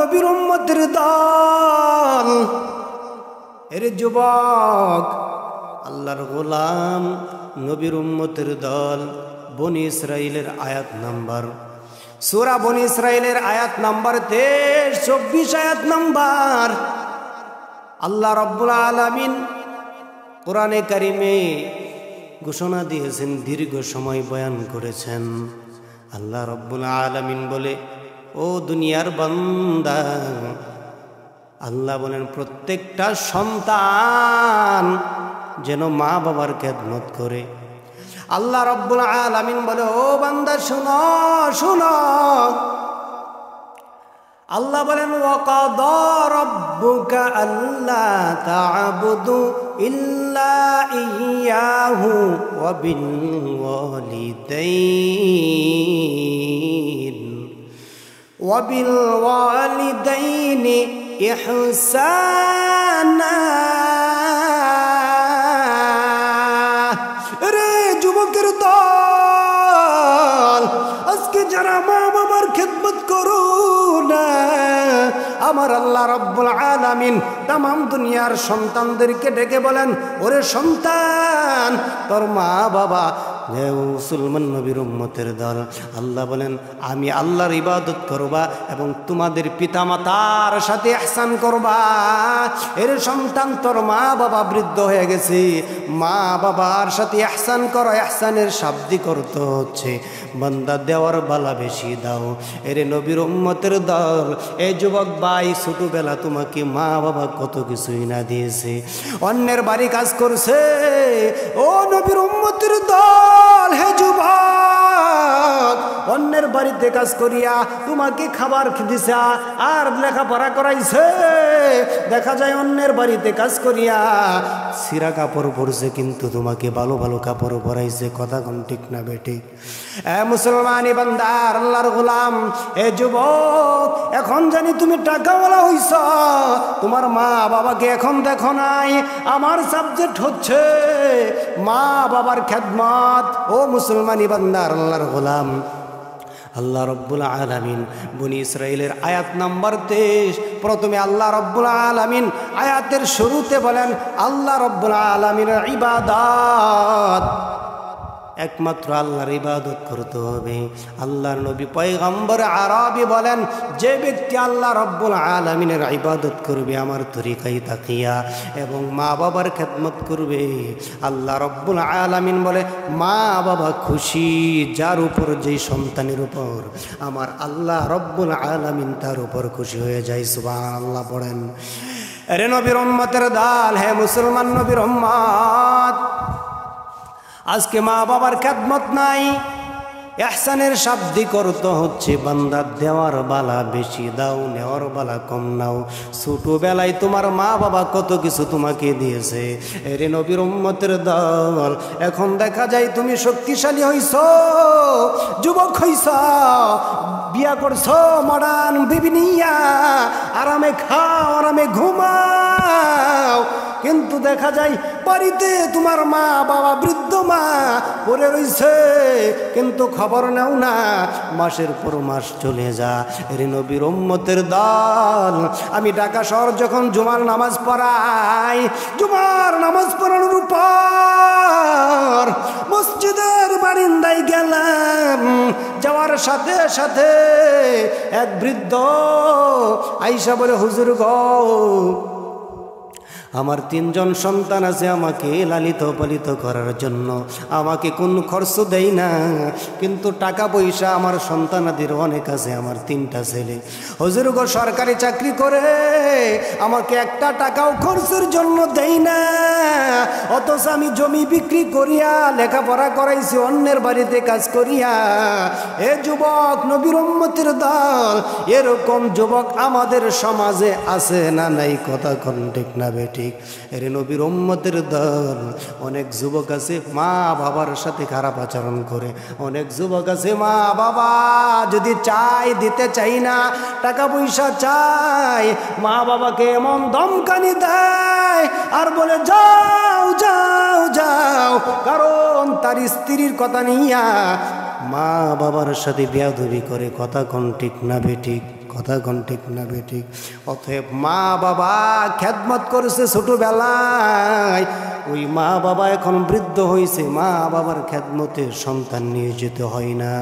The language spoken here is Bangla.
নবীর উম্মতের দল, এর যুবক আল্লাহর গোলাম নবীর উম্মতের দল। বনি ইসরাইলের আয়াত নাম্বার, সূরা বনি ইসরাইলের আয়াত নাম্বার 23, 24 আয়াত নাম্বার। আল্লাহ রাব্বুল আলামিন কোরআনে কারিমে ঘোষণা দিয়েছেন, দীর্ঘ সময় বয়ান করেছেন। আল্লাহ রাব্বুল আলামিন বলে, ও দুনিয়ার বান্দা, আল্লাহ বলেন প্রত্যেকটা সন্তান যেন মা বাবার খেদমত করে। আল্লাহ রাব্বুল আলামিন বলে, ও বান্দা শুনো শুনো, আল্লাহ বলেন ওয়াকাদা রাব্বুকা আল্লা তা'বুদু ইল্লা ইয়্যাহু ওয়া বিল ওয়ালিদাইনি ইহসানা। রে যুবকের দল, আজকে যারা মা বাবার খেদমত করো না, আমার আল্লাহ রাব্বুল আলামিন তামাম দুনিয়ার সন্তানদেরকে ডেকে বলেন, ওরে সন্তান, তোর মা বাবা মুসলমান নবীর উম্মতের দল, আল্লাহ বলেন আমি আল্লাহর ইবাদত করবা এবং তোমাদের পিতামাতার সাথে ইহসান করবা। এর সন্তান, তোর মা বাবা বৃদ্ধ হয়ে গেছে, মা বাবার সাথে ইহসান করো। ইহসানের শাব্দিক অর্থ হচ্ছে বান্দা দেওয়ার বালা বেশি দাও। এরে নবীর উম্মতের দল, এই যুবক ভাই, ছোটবেলা তোমাকে মা বাবা কত কিছুই না দিয়েছে, অন্যের বাড়ি কাজ করছে। ও নবীর উম্মতের দল, হে যুবক, অন্যের বাড়িতে কাজ করিয়া তোমাকে খাবার দিছে আর লেখাপড়া করাইছে। দেখা যায় অন্যের বাড়িতে কাজ করিয়া ছিঁড়া কাপড় পরছে, কিন্তু তোমাকে ভালো ভালো কাপড় পরাইছে। কথা কোন ঠিক না বেঠিক? মুসলমানি বান্দার আল্লাহর গোলাম, এ যুবক, এখন জানি তুমি টাকাওয়ালা হইছ, তোমার মা বাবাকে এখন দেখো নাই। আমার সাবজেক্ট হচ্ছে মা বাবার খেদমত। ও মুসলমানি বান্দার আল্লাহর গোলাম, আল্লাহ রাব্বুল আলামিন বনি ইসরাইলের আয়াত নাম্বার 23, প্রথমে আল্লাহ রাব্বুল আলামিন আয়াতের শুরুতে বলেন, আল্লাহ রাব্বুল আলামিনের ইবাদত, একমাত্র আল্লাহর ইবাদত করতে হবে। আল্লাহর নবী পয়গম্বর আরবি বলেন, যে ব্যক্তি আল্লাহ রাব্বুল আলামিনের ইবাদত করবে আমার তরিকায় তাকিয়া এবং মা বাবার খেদমত করবে, আল্লাহ রাব্বুল আলামিন বলে মা বাবা খুশি। যার উপর, যেই সন্তানের উপর আমার আল্লাহ রাব্বুল আলামিন তার উপর খুশি হয়ে যায়। সুবহানাল্লাহ পড়েন। আরে নবীর উম্মতের দল, হে মুসলমান নবীর উম্মত, আজকে মা বাবার খেদমত নাই। ইহসানের শাব্দিক অর্থ হচ্ছে বান্দা দেওয়ার বালা বেশি দাও, নেওয়ার বালা কম নাও। ছোটবেলায় তোমার মা বাবা কত কিছু তোমাকে দিয়েছে। এরে নবীর উম্মতের দল, এখন দেখা যায় তুমি শক্তিশালী হইছ, যুবক হইছ, বিয়া করছো, মডার্ন বিবি নিয়া আরামে খাও, আরামে ঘুমাও, কিন্তু দেখা যায় বাড়িতে তোমার মা বাবা, বৃদ্ধ মা পড়ে রইছে, কিন্তু খবর নাও না। মাসের পর মাস চলে যা। এর নবীর উম্মতের দল, আমি ঢাকা শহর যখন জুমার নামাজ পড়াই, জুমার নামাজ পড়ানোর পর মসজিদের বারিন্দায় গেলাম, যাওয়ার সাথে সাথে এক বৃদ্ধ আইসা বলে, হুজুর গো, আমার 3 জন সন্তান আছে, আমাকে লালিত পালিত করার জন্য আমাকে কোন খরচ দেয় না, কিন্তু টাকা পয়সা আমার সন্তানাদের অনেক আছে, আমার 3টা ছেলে। হুজুর গো, সরকারি চাকরি করে আমাকে একটা টাকাও খরচের জন্য দেয় না, অথচ আমি জমি বিক্রি করিয়া লেখাপড়া করাইছি, অন্যের বাড়িতে কাজ করিয়া। এ যুবক, নবীর উম্মতের দল, এরকম যুবক আমাদের সমাজে আছে না নাই? কথা কোন ঠিক না বেঠিক? এর নবীর উম্মতের দল, অনেক যুবক আছে মা বাবার সাথে খারাপ আচরণ করে, অনেক যুবক আছে মা বাবা যদি চাই দিতে চাই না, টাকা পয়সা চাই, মা বাবাকে এমন দমকানি দেয় আর বলে যাও যাও যাও, কারণ তার স্ত্রীর কথা নিয়া মা বাবার সাথে বেয়াদবি করে। কথা কোন ঠিক না বেঠিক? কথা কোন ঠিক না বেঠিক? অতএব মা বাবা খেদমত করেছে ছোটবেলায়, ওই মা বাবা এখন বৃদ্ধ হয়েছে, মা বাবার খেদমতে সন্তান নিয়ে যেতে হয় না।